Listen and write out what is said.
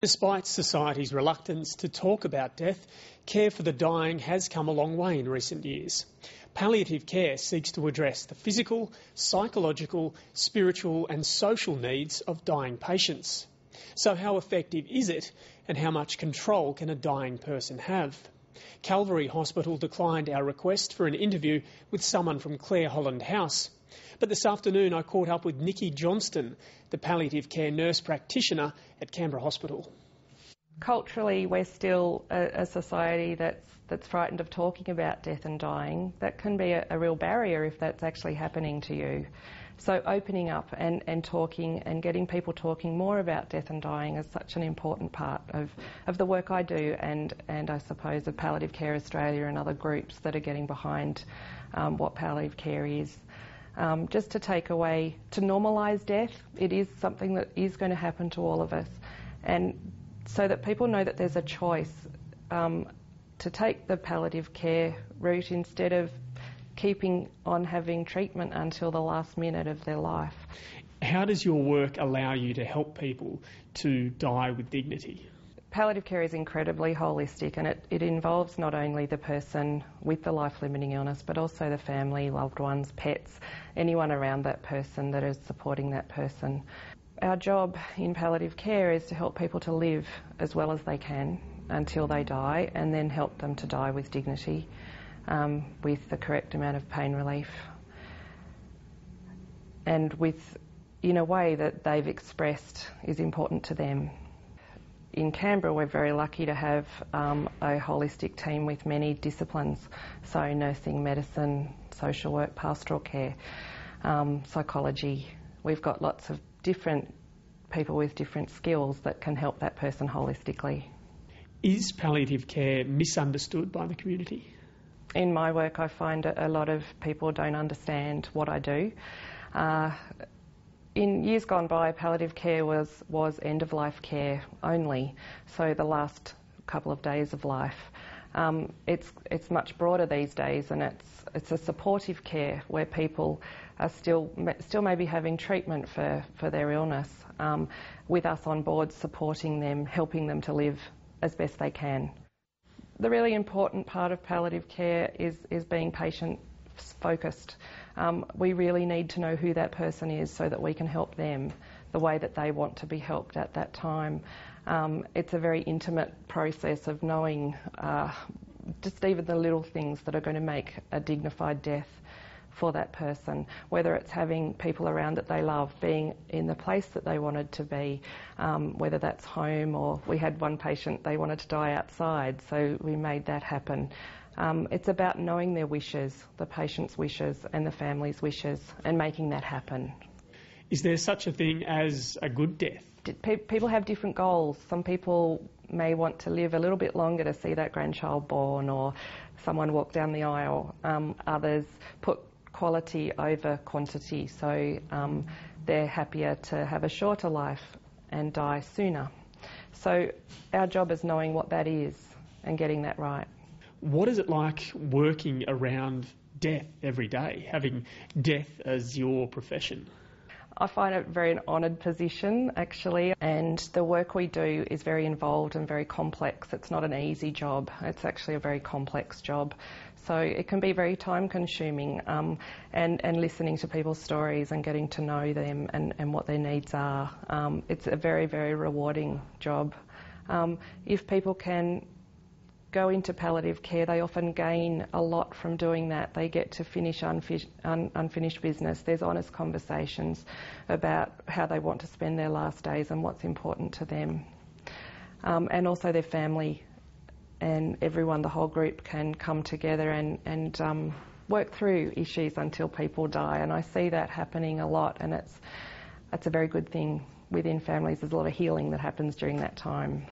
Despite society's reluctance to talk about death, care for the dying has come a long way in recent years. Palliative care seeks to address the physical, psychological, spiritual and social needs of dying patients. So how effective is it, and how much control can a dying person have? Calvary Hospital declined our request for an interview with someone from Clare Holland House. But this afternoon I caught up with Nikki Johnston, the palliative care nurse practitioner at Canberra Hospital. Culturally, we're still a society that's frightened of talking about death and dying. That can be a real barrier if that's actually happening to you. So opening up and talking and getting people talking more about death and dying is such an important part of the work I do, and I suppose of Palliative Care Australia and other groups that are getting behind what palliative care is. Just to take away, to normalise death. It is something that is going to happen to all of us, and so that people know that there's a choice to take the palliative care route instead of keeping on having treatment until the last minute of their life. How does your work allow you to help people to die with dignity? Palliative care is incredibly holistic, and it involves not only the person with the life-limiting illness but also the family, loved ones, pets, anyone around that person that is supporting that person. Our job in palliative care is to help people to live as well as they can until they die, and then help them to die with dignity, with the correct amount of pain relief, and in a way that they've expressed is important to them. In Canberra, we're very lucky to have a holistic team with many disciplines, so nursing, medicine, social work, pastoral care, psychology. We've got lots of different people with different skills that can help that person holistically. Is palliative care misunderstood by the community? In my work, I find a lot of people don't understand what I do. In years gone by, palliative care was end-of-life care only, so the last couple of days of life. It's much broader these days, and it's a supportive care where people are still maybe having treatment for their illness, with us on board supporting them, helping them to live as best they can. The really important part of palliative care is being patient-focused. We really need to know who that person is so that we can help them the way that they want to be helped at that time. It's a very intimate process of knowing just even the little things that are going to make a dignified death for that person, whether it's having people around that they love, being in the place that they wanted to be, whether that's home, or we had one patient, they wanted to die outside, so we made that happen. It's about knowing their wishes, the patient's wishes and the family's wishes, and making that happen. Is there such a thing as a good death? People have different goals. Some people may want to live a little bit longer to see that grandchild born, or someone walk down the aisle. Others put quality over quantity, so they're happier to have a shorter life and die sooner. So our job is knowing what that is and getting that right. What is it like working around death every day, having death as your profession? I find it very an honoured position, actually, and the work we do is very involved and very complex. It's not an easy job. It's actually a very complex job. So it can be very time-consuming, and listening to people's stories and getting to know them and what their needs are. It's a very, very rewarding job. If people can go into palliative care, they often gain a lot from doing that. They get to finish unfinished business. There's honest conversations about how they want to spend their last days and what's important to them. And also their family and everyone, the whole group, can come together and work through issues until people die. And I see that happening a lot, and it's a very good thing within families. There's a lot of healing that happens during that time.